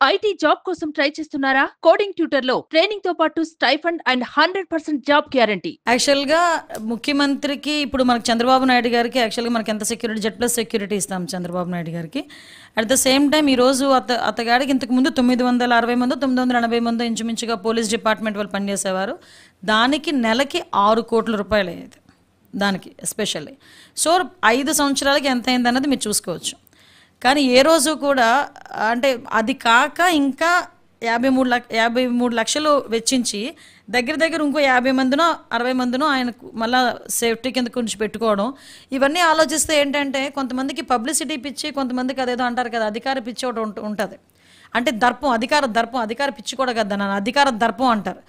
IT job కోసం try చేస్తున్నారా? Coding ట్యూటర్లో training తో పాటు స్టైఫండ్ అండ్ 100% జాబ్ గ్యారంటీ. యాక్చువల్గా ముఖ్యమంత్రికి ఇప్పుడు మనకు చంద్రబాబు నాయుడు గారికి యాక్చువల్గా మనకి ఎంత సెక్యూరిటీ Z+ సెక్యూరిటీ ఇస్తాం చంద్రబాబు నాయుడు గారికి. అట్ ద సేమ్ టైం ఈరోజు అతగాడికి ఇంతకుముందు 960 మంది 980 మంది ఇంచుమించుగా పోలీస్ డిపార్ట్మెంట్ వాళ్ళు పనిచేసేవారు. దానికి నెలకి 6 కోట్ల రూపాయలు అయ్యేది దానికి ఎస్పెషల్లీ. సో 5 సంవత్సరాలకి ఎంత అయింది అన్నది మీరు చూసుకోవచ్చు. కానీ ఏ రోజు కూడా అంటే అది కాక ఇంకా 53 లక్షలు వెచ్చించి దగ్గర ఇంకో 50 మందినో 60 మందినో ఆయనకు మళ్ళీ సేఫ్టీ కింద కొంచెం పెట్టుకోవడం, ఇవన్నీ ఆలోచిస్తే ఏంటంటే కొంతమందికి పబ్లిసిటీ పిచ్చి, కొంతమందికి అదేదో అంటారు కదా అధికార పిచ్చి ఒకటి ఉంటుంది. అంటే దర్పం, అధికార పిచ్చి కూడా కదా, నన్ను అధికార దర్పం అంటారు.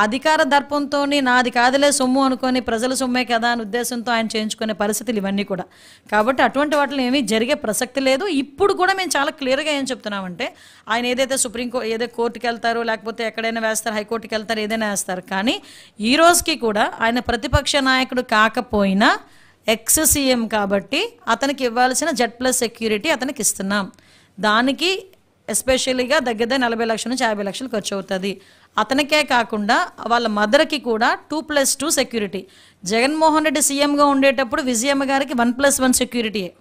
అధికార దర్పంతో నాది కాదులే సొమ్ము అనుకొని ప్రజల సొమ్మే కదా అని ఉద్దేశంతో ఆయన చేయించుకునే పరిస్థితులు ఇవన్నీ కూడా. కాబట్టి అటువంటి వాటిలో ఏమీ జరిగే ప్రసక్తి లేదు. ఇప్పుడు కూడా మేము చాలా క్లియర్గా ఏం చెప్తున్నామంటే ఆయన ఏదైతే ఏదో కోర్టుకి వెళ్తారో లేకపోతే ఎక్కడైనా వేస్తారు, హైకోర్టుకి వెళ్తారు, ఏదైనా వేస్తారు. కానీ ఈ రోజుకి కూడా ఆయన ప్రతిపక్ష నాయకుడు కాకపోయినా ఎక్స్ సీఎం కాబట్టి అతనికి ఇవ్వాల్సిన Z+ సెక్యూరిటీ అతనికి ఇస్తున్నాం. దానికి ఎస్పెషల్లీగా దగ్గర 40 లక్షల నుంచి 50 లక్షలు ఖర్చు అవుతుంది. అతనికే కాకుండా వాళ్ళ మదర్కి కూడా 2+2 సెక్యూరిటీ. జగన్మోహన్ రెడ్డి సీఎంగా ఉండేటప్పుడు విజయమ్మ గారికి 1+1 సెక్యూరిటీయే.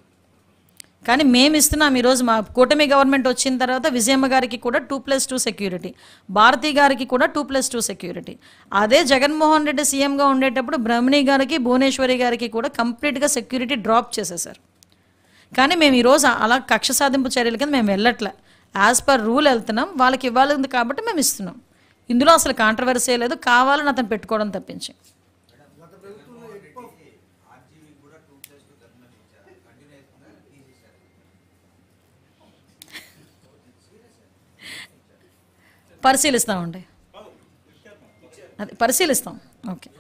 కానీ మేము ఇస్తున్నాం ఈరోజు మా కూటమి గవర్నమెంట్ వచ్చిన తర్వాత విజయమ్మ గారికి కూడా 2+2 సెక్యూరిటీ, భారతి గారికి కూడా 2+2 సెక్యూరిటీ. అదే జగన్మోహన్ రెడ్డి సీఎంగా ఉండేటప్పుడు బ్రహ్మణి గారికి భువనేశ్వరి గారికి కూడా కంప్లీట్గా సెక్యూరిటీ డ్రాప్ చేసేసారు. కానీ మేము ఈరోజు అలా కక్ష సాధింపు చర్యల కింద మేము వెళ్ళట్లే, యాజ్ పర్ రూల్ వెళ్తున్నాం. వాళ్ళకి ఇవ్వాలి కాబట్టి మేము ఇస్తున్నాం. ఇందులో అసలు కాంట్రవర్సీ లేదు, కావాలని అతను పెట్టుకోవడం తప్పించి. పరిశీలిస్తామండి, అది పరిశీలిస్తాం. ఓకే,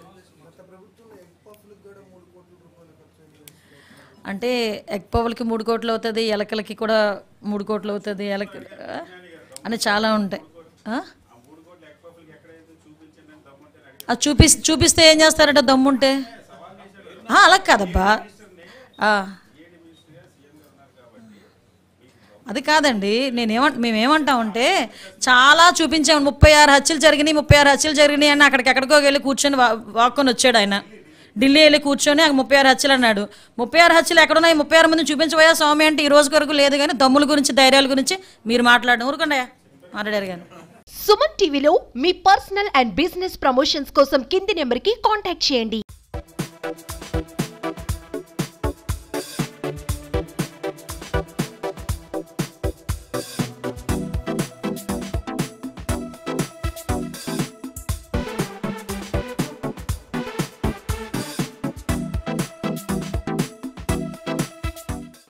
అంటే ఎగ్ పవర్లకి 3 కోట్లు అవుతుంది, ఎలకలకి కూడా 3 కోట్లు అవుతుంది, అని చాలా ఉంటాయి. అది చూపిస్తే ఏం చేస్తారంటే దమ్ముంటే అలా కాదబ్బా, అది కాదండి. మేమేమంటామంటే చాలా చూపించాము, 36 హత్యలు జరిగినాయి అని ఎక్కడికో వెళ్ళి కూర్చొని వాక్కొని వచ్చాడు ఆయన. ఢిల్లీ వెళ్ళి కూర్చొని 36 హత్యలు అన్నాడు. 36 హత్యలు ఎక్కడున్నాయి? 36 మంది చూపించబోయా స్వామి అంటే ఈ రోజు వరకు లేదు. కానీ దమ్ముల గురించి ధైర్యాల గురించి మీరు మాట్లాడడం ఊరుకుండయా మాట్లాడారు. కానీ సుమన్ టీవీలో మీ పర్సనల్ అండ్ బిజినెస్ ప్రమోషన్స్ కోసం కింది నెంబర్కి కాంటాక్ట్ చేయండి.